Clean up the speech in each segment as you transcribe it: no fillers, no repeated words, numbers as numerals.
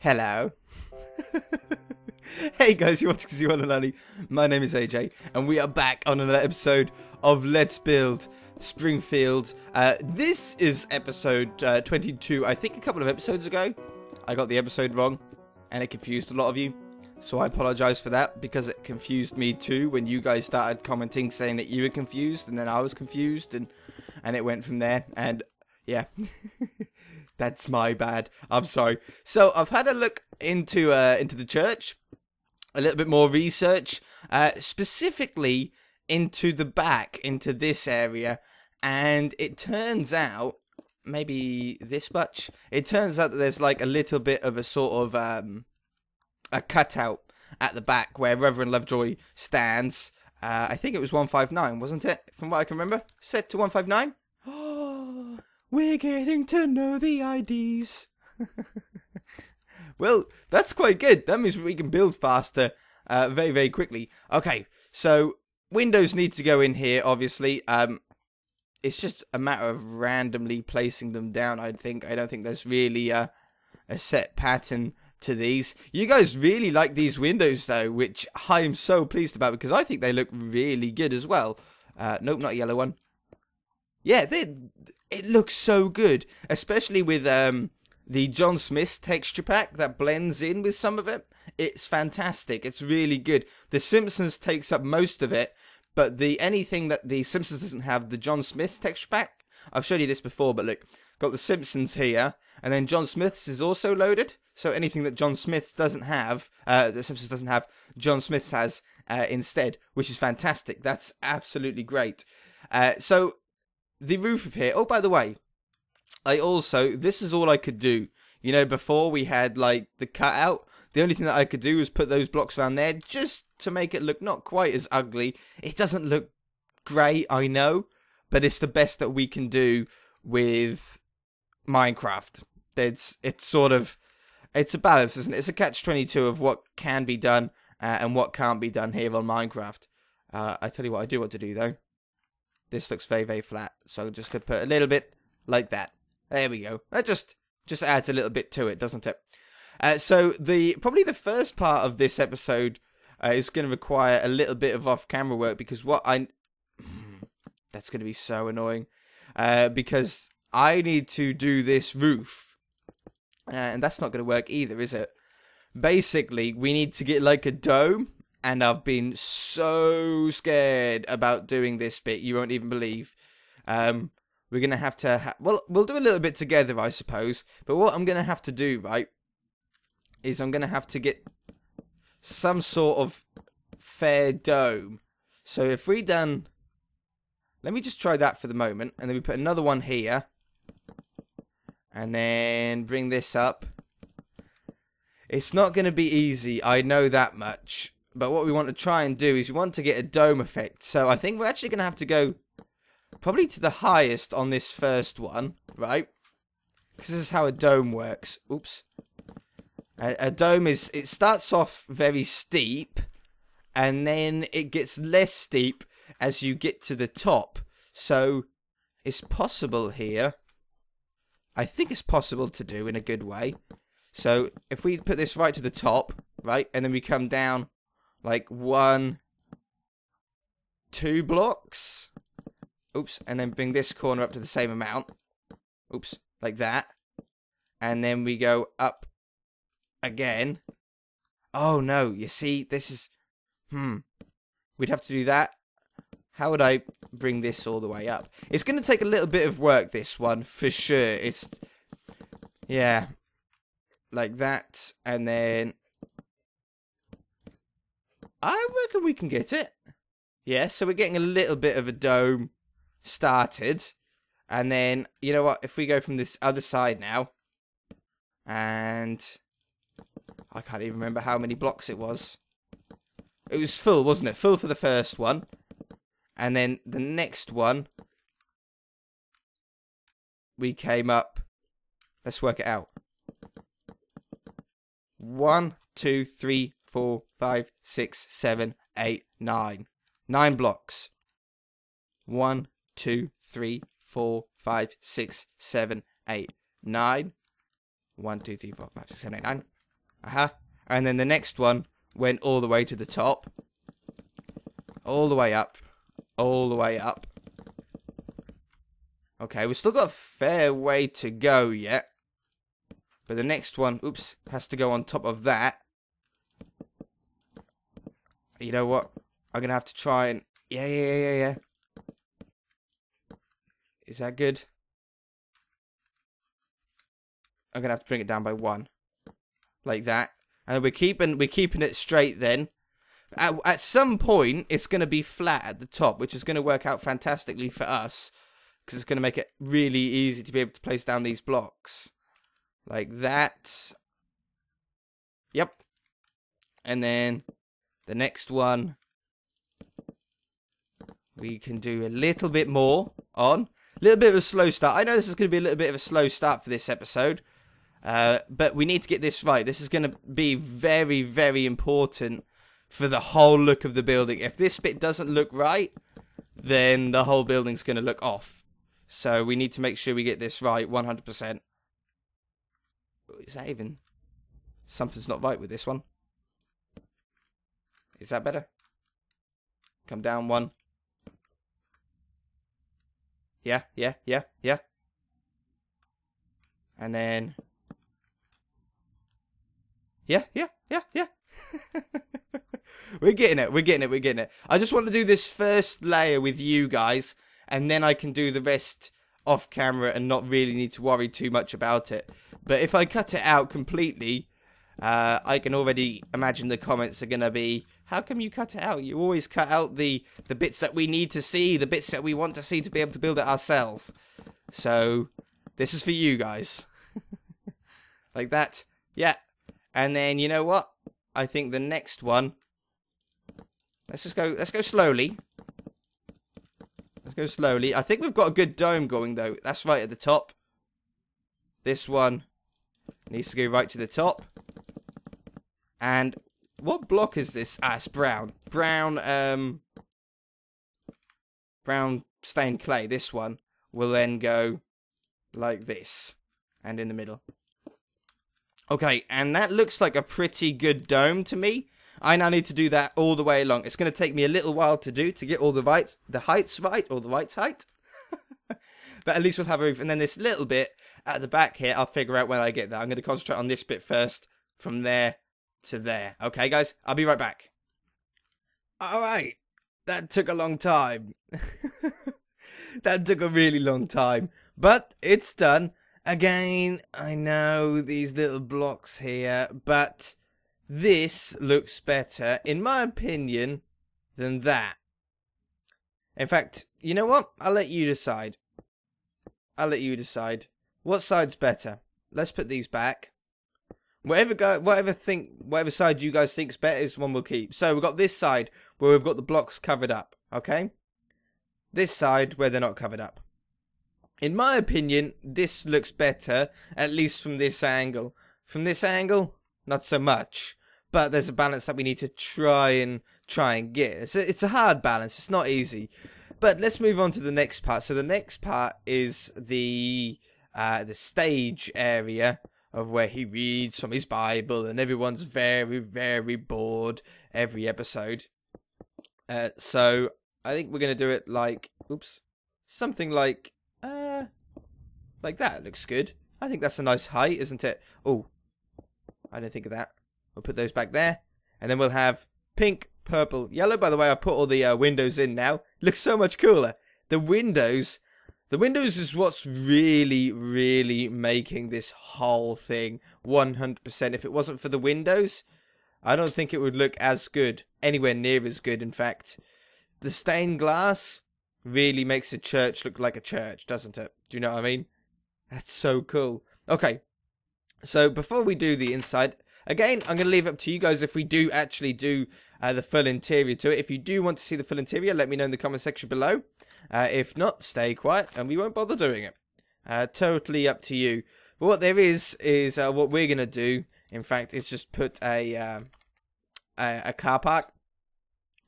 Hello. Hey guys, you watch because you want to learn. My name is AJ, and we are back on another episode of Let's Build Springfield. This is episode 22. I think a couple of episodes ago, I got the episode wrong, and it confused a lot of you. So I apologize for that, because it confused me too when you guys started commenting saying that you were confused, and then I was confused, and it went from there, and yeah. That's my bad. I'm sorry. So I've had a look into the church, a little bit more research, specifically into the back, into this area, and it turns out, maybe this much, it turns out that there's like a little bit of a sort of a cutout at the back where Reverend Lovejoy stands. I think it was 159, wasn't it? From what I can remember, set to 159. We're getting to know the IDs. Well, that's quite good. That means we can build faster very, very quickly. Okay, so windows need to go in here, obviously. It's just a matter of randomly placing them down, I think. I don't think there's really a set pattern to these. You guys really like these windows, though, which I am so pleased about, because I think they look really good as well. Nope, not a yellow one. Yeah, it looks so good, especially with the John Smith's texture pack that blends in with some of it. It's fantastic. It's really good. The Simpsons takes up most of it, but anything that the Simpsons doesn't have, the John Smith's texture pack. I've showed you this before, but look, got the Simpsons here, and then John Smith's is also loaded. So anything that John Smith's doesn't have, the Simpsons doesn't have, John Smith's has instead, which is fantastic. That's absolutely great. So the roof of here. Oh, by the way, this is all I could do. You know, before we had, like, the cutout. The only thing that I could do was put those blocks around there just to make it look not quite as ugly. It doesn't look great, I know, but it's the best that we can do with Minecraft. It's a balance, isn't it? It's a catch-22 of what can be done and what can't be done here on Minecraft. I tell you what I do want to do, though. This looks very, very flat, so I'm just going to put a little bit like that. There we go. That just adds a little bit to it, doesn't it? So probably the first part of this episode is going to require a little bit of off-camera work, because that's going to be so annoying, because I need to do this roof, and that's not going to work either, is it? Basically, we need to get like a dome. And I've been so scared about doing this bit, you won't even believe. We're going to have to... well, we'll do a little bit together, I suppose. But what I'm going to have to do, right, is I'm going to have to get some sort of fair dome. So if we done... let me just try that for the moment. And then we put another one here. And then bring this up. It's not going to be easy, I know that much. But what we want to try and do is we want to get a dome effect. So I think we're actually going to have to go probably to the highest on this first one, right? Because this is how a dome works. Oops. A dome it starts off very steep, and then it gets less steep as you get to the top. So it's possible here. I think it's possible to do in a good way. So if we put this right to the top, right, and then we come down like 1, 2 blocks. Oops. And then bring this corner up to the same amount. Oops. Like that. And then we go up again. Oh, no. You see, this is... We'd have to do that. How would I bring this all the way up? It's going to take a little bit of work, this one, for sure. Yeah. Like that. And then... I reckon we can get it. Yeah, so we're getting a little bit of a dome started. And then, you know what, if we go from this other side now. And I can't even remember how many blocks it was. It was full, wasn't it? Full for the first one. And then the next one, we came up. Let's work it out. 1, 2, 3, 4, 5, 6, 7, 8, 9. 9 blocks. 1, 2, 3, 4, 5, 6, 7, 8, 9. 1, 2, 3, 4, 5, 6, 7, 8, 9. And then the next one went all the way to the top. All the way up. All the way up. Okay, we've still got a fair way to go yet. But the next one, oops, has to go on top of that. You know what? I'm going to have to try and... Yeah. Is that good? I'm going to have to bring it down by 1. Like that. And we're keeping it straight then. At some point, it's going to be flat at the top, which is going to work out fantastically for us. Because it's going to make it really easy to be able to place down these blocks. Like that. Yep. And then the next one, we can do a little bit more on. A little bit of a slow start. I know this is going to be a little bit of a slow start for this episode. But we need to get this right. This is going to be very, very important for the whole look of the building. If this bit doesn't look right, then the whole building's going to look off. So we need to make sure we get this right 100%. Is that even... Something's not right with this one. Is that better? Come down 1. Yeah. And then... Yeah. We're getting it. I just want to do this first layer with you guys, and then I can do the rest off camera and not really need to worry too much about it. But if I cut it out completely, I can already imagine the comments are going to be, how come you cut it out? You always cut out the bits that we need to see, the bits that we want to see to be able to build it ourselves. So, this is for you guys. Like that. Yeah. And then, you know what? I think the next one... Let's go slowly. Let's go slowly. I think we've got a good dome going, though. That's right at the top. This one needs to go right to the top. And what block is this? Ah, it's brown. Brown stained clay. This one will then go like this. And in the middle. Okay, and that looks like a pretty good dome to me. I now need to do that all the way along. It's going to take me a little while to do, to get all the heights right, or the right height. But at least we'll have a roof. And then this little bit at the back here, I'll figure out when I get there. I'm going to concentrate on this bit first, from there to there. Okay, guys, I'll be right back. Alright, that took a long time. That took a really long time. But it's done. Again, I know these little blocks here, but this looks better, in my opinion, than that. In fact, you know what? I'll let you decide. What side's better? Let's put these back. Whatever side you guys think's better is one we'll keep. So we've got this side where we've got the blocks covered up, okay? This side where they're not covered up. In my opinion, this looks better, at least from this angle. From this angle, not so much. But there's a balance that we need to try and get. It's a hard balance. It's not easy. But let's move on to the next part. So the next part is the stage area of where he reads from his Bible, and everyone's very, very bored every episode. So I think we're gonna do it like, something like that. It looks good. I think that's a nice height, isn't it? Oh, I didn't think of that. We'll put those back there, and then we'll have pink, purple, yellow. By the way, I put all the windows in now. Looks so much cooler. The windows is what's really, really making this whole thing 100%. If it wasn't for the windows, I don't think it would look as good, anywhere near as good. In fact, the stained glass really makes a church look like a church, doesn't it? Do you know what I mean? That's so cool. Okay, so before we do the inside, again, I'm going to leave it up to you guys if we do actually do the full interior to it. If you do want to see the full interior, let me know in the comment section below. If not, stay quiet and we won't bother doing it. Totally up to you. But what there is what we're going to do, in fact, is just put a car park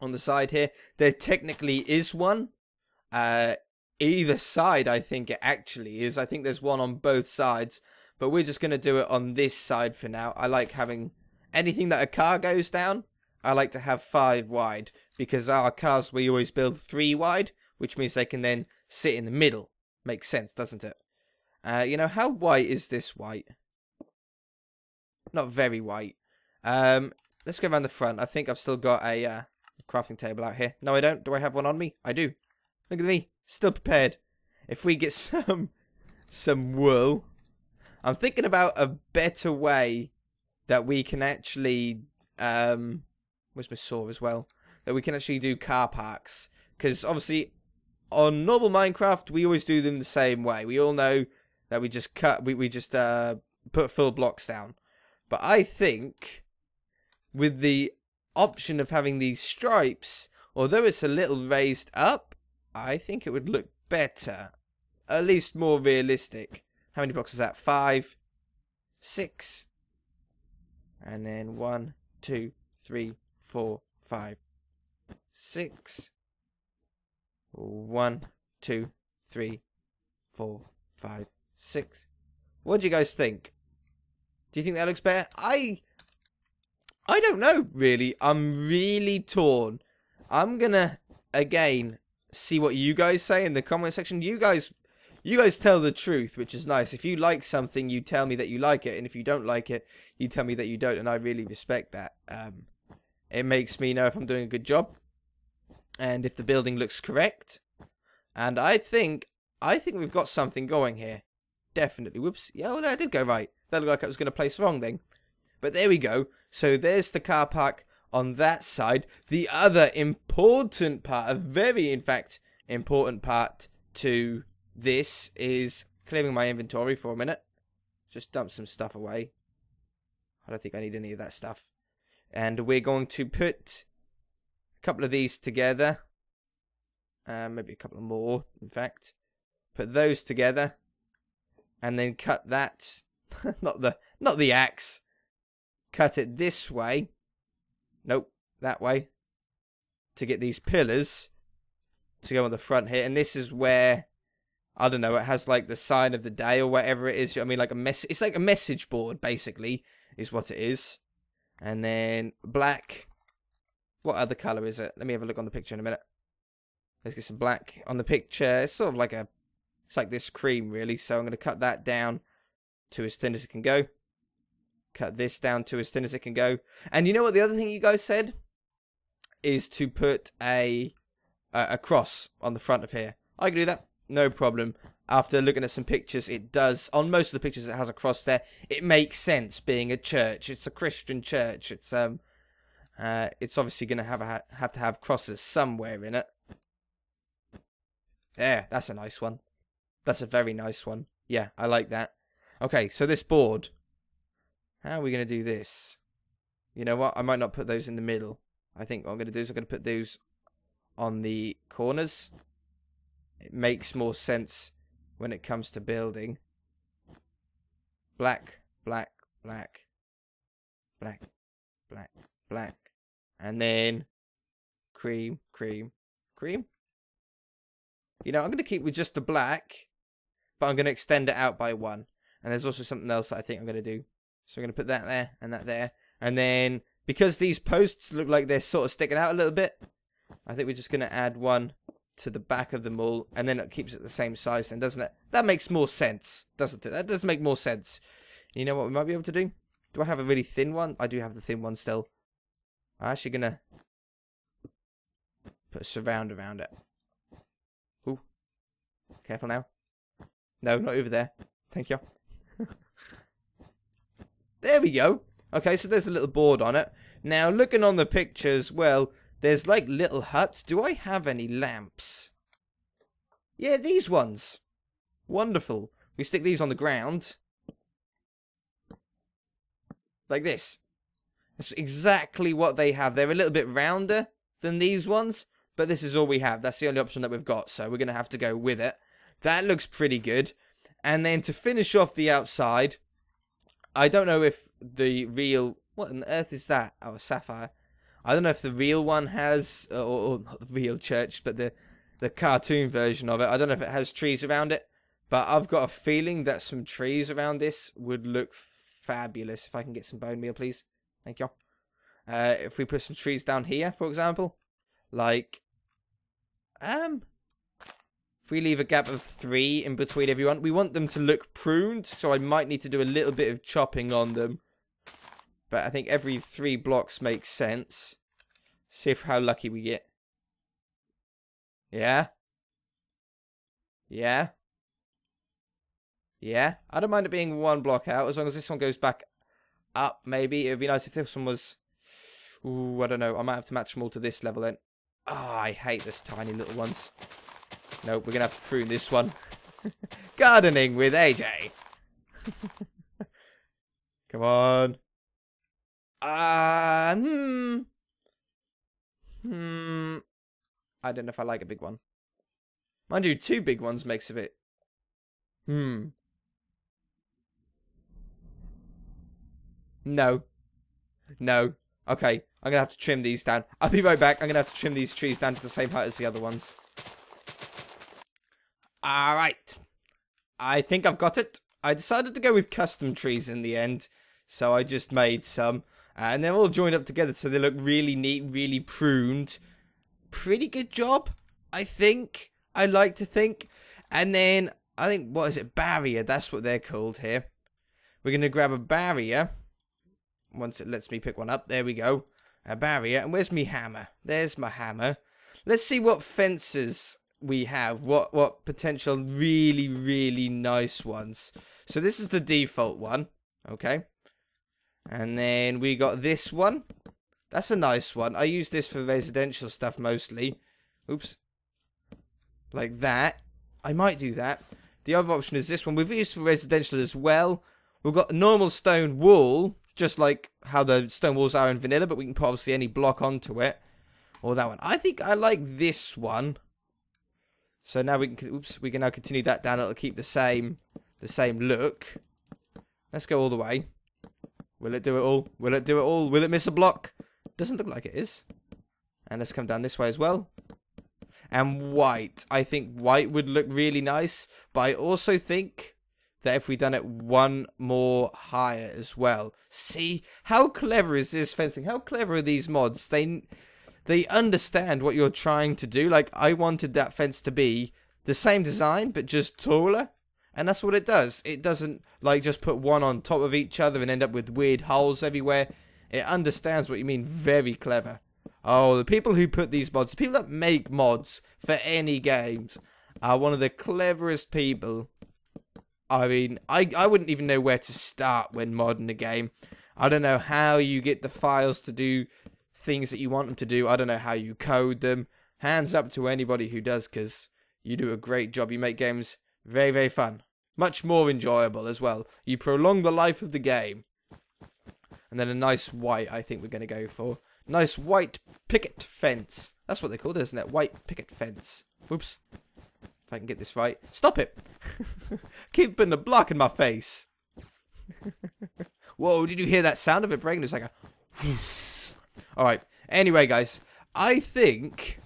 on the side here. There technically is one. Either side, I think it actually is. I think there's one on both sides. But we're just going to do it on this side for now. I like having anything that a car goes down, I like to have 5 wide. Because our cars, we always build 3 wide, which means they can then sit in the middle. Makes sense, doesn't it? You know, how white is this white? Not very white. Let's go around the front. I think I've still got a crafting table out here. No, I don't. Do I have one on me? I do. Look at me. Still prepared. If we get some wool. I'm thinking about a better way that we can actually... where's my saw as well? That we can actually do car parks. Because obviously, on normal Minecraft, we always do them the same way. We all know that we just put full blocks down. But I think with the option of having these stripes, although it's a little raised up, I think it would look better. At least more realistic. How many blocks is that? 5, 6. And then 1, 2, 3, 4, 5, 6. 1, 2, 3, 4, 5, 6. What do you guys think? Do you think that looks better? I don't know, really. I'm really torn. I'm gonna, again, see what you guys say in the comment section. You guys tell the truth, which is nice. If you like something, you tell me that you like it. And if you don't like it, you tell me that you don't. And I really respect that. It makes me know if I'm doing a good job. And if the building looks correct. And I think we've got something going here. Definitely. Whoops. Yeah, well, that did go right. That looked like I was going to place wrong then. But there we go. So there's the car park on that side. The other important part, a very, in fact, important part to this is clearing my inventory for a minute. Just dump some stuff away. I don't think I need any of that stuff. And we're going to put a couple of these together. Maybe a couple more, in fact. Put those together. And then cut that. not the axe. Cut it this way. Nope, that way. To get these pillars to go on the front here. And this is where, I don't know, it has like the sign of the day or whatever it is. I mean, like it's like a message board, basically, is what it is. And then black. What other color is it? Let me have a look on the picture in a minute. Let's get some black on the picture. It's sort of like it's like this cream, really. So I'm going to cut that down to as thin as it can go. Cut this down to as thin as it can go. And you know what the other thing you guys said? Is to put a cross on the front of here. I can do that. No problem. After looking at some pictures, it does. On most of the pictures, it has a cross there. It makes sense being a church. It's a Christian church. It's obviously going to have to have crosses somewhere in it. Yeah, that's a nice one. That's a very nice one. Yeah, I like that. Okay, so this board. How are we going to do this? You know what? I might not put those in the middle. I think what I'm going to do is I'm going to put those on the corners. It makes more sense when it comes to building. Black, black, black, black, black, black. And then cream, cream, cream. You know, I'm going to keep with just the black, but I'm going to extend it out by 1. And there's also something else that I think I'm going to do. So I'm going to put that there and that there. And then, because these posts look like they're sort of sticking out a little bit, I think we're just going to add one to the back of them all. And then it keeps it the same size then, doesn't it? That makes more sense, doesn't it? That does make more sense. You know what we might be able to do? Do I have a really thin one? I do have the thin one still. I'm actually going to put a surround around it. Ooh. Careful now. No, not over there. Thank you. There we go. Okay, so there's a little board on it. Now, looking on the pictures, well, there's like little huts. Do I have any lamps? Yeah, these ones. Wonderful. We stick these on the ground. Like this. That's exactly what they have. They're a little bit rounder than these ones, but this is all we have. That's the only option that we've got, so we're going to have to go with it. That looks pretty good. And then to finish off the outside, I don't know if the real... What on earth is that? Oh, a sapphire. I don't know if the real one has... Or not the real church, but the cartoon version of it. I don't know if it has trees around it. But I've got a feeling that some trees around this would look fabulous. If I can get some bone meal, please. Thank you. If we put some trees down here, for example, like, if we leave a gap of 3 in between everyone, we want them to look pruned, so I might need to do a little bit of chopping on them. But I think every 3 blocks makes sense. See if how lucky we get. Yeah? Yeah? Yeah? I don't mind it being 1 block out, as long as this one goes back up, maybe. It would be nice if this one was... Ooh, I don't know. I might have to match them all to this level then. Oh, I hate this tiny little ones. Nope, we're going to have to prune this one. Gardening with AJ. Come on. I don't know if I like a big one. Mind you, 2 big ones makes a bit... No. No. Okay, I'm going to have to trim these down. I'll be right back. I'm going to have to trim these trees down to the same height as the other ones. Alright. I think I've got it. I decided to go with custom trees in the end. So I just made some. And they're all joined up together so they look really neat, really pruned. Pretty good job, I think. I like to think. And then, I think, what is it? Barrier. That's what they're called here. We're going to grab a barrier. Once it lets me pick one up. There we go. A barrier. And where's my hammer? There's my hammer. Let's see what fences we have. What potential really, really nice ones. So this is the default one. Okay. And then we got this one. That's a nice one. I use this for residential stuff mostly. Oops. Like that. I might do that. The other option is this one. We've used for residential as well. We've got a normal stone wall. Just like how the stone walls are in vanilla. But we can put obviously any block onto it. Or that one. I think I like this one. So now we can... Oops. We can now continue that down. It'll keep the same look. Let's go all the way. Will it do it all? Will it do it all? Will it miss a block? Doesn't look like it is. And let's come down this way as well. And white. I think white would look really nice. But I also think that if we done it 1 more higher as well. See? How clever is this fencing? How clever are these mods? They understand what you're trying to do. Like, I wanted that fence to be the same design, but just taller. And that's what it does. It doesn't, like, just put one on top of each other and end up with weird holes everywhere. It understands what you mean. Very clever. Oh, the people who put these mods, the people that make mods for any games, are one of the cleverest people. I mean, I wouldn't even know where to start when modding a game. I don't know how you get the files to do things that you want them to do. I don't know how you code them. Hands up to anybody who does, because you do a great job. You make games very, very fun. Much more enjoyable as well. You prolong the life of the game. And then a nice white, I think we're going to go for. Nice white picket fence. That's what they call it, isn't it? White picket fence. Oops. If I can get this right. Stop it. Keep putting a block in my face. Whoa, did you hear that sound of it breaking? It's like a... Alright. Anyway, guys. I think...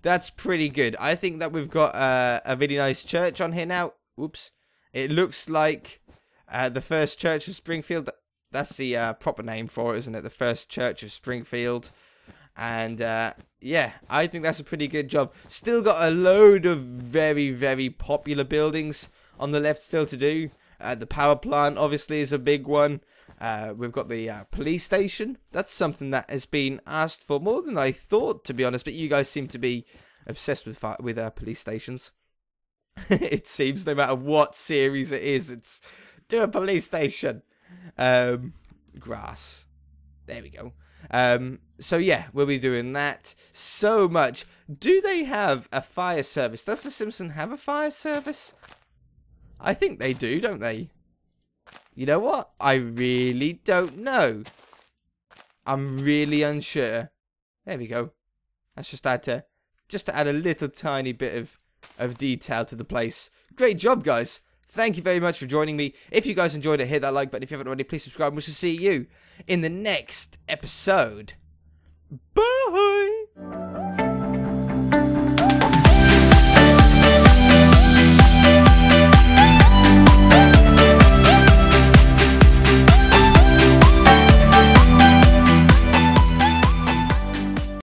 that's pretty good. I think that we've got a really nice church on here now. Oops. It looks like the First Church of Springfield. That's the proper name for it, isn't it? The First Church of Springfield. And, yeah, I think that's a pretty good job. Still got a load of very, very popular buildings on the left still to do. The power plant, obviously, is a big one. We've got the police station. That's something that has been asked for more than I thought, to be honest. But you guys seem to be obsessed with police stations. It seems, no matter what series it is, it's do a police station. Grass. There we go. So yeah, we'll be doing that so much. Do they have a fire service? Does the Simpsons have a fire service? I think they do, don't they? You know what? I really don't know. I'm really unsure. There we go. That's just to add a little tiny bit of detail to the place. Great job, guys. Thank you very much for joining me. If you guys enjoyed it, hit that like button. If you haven't already, please subscribe. And we shall see you in the next episode. Bye!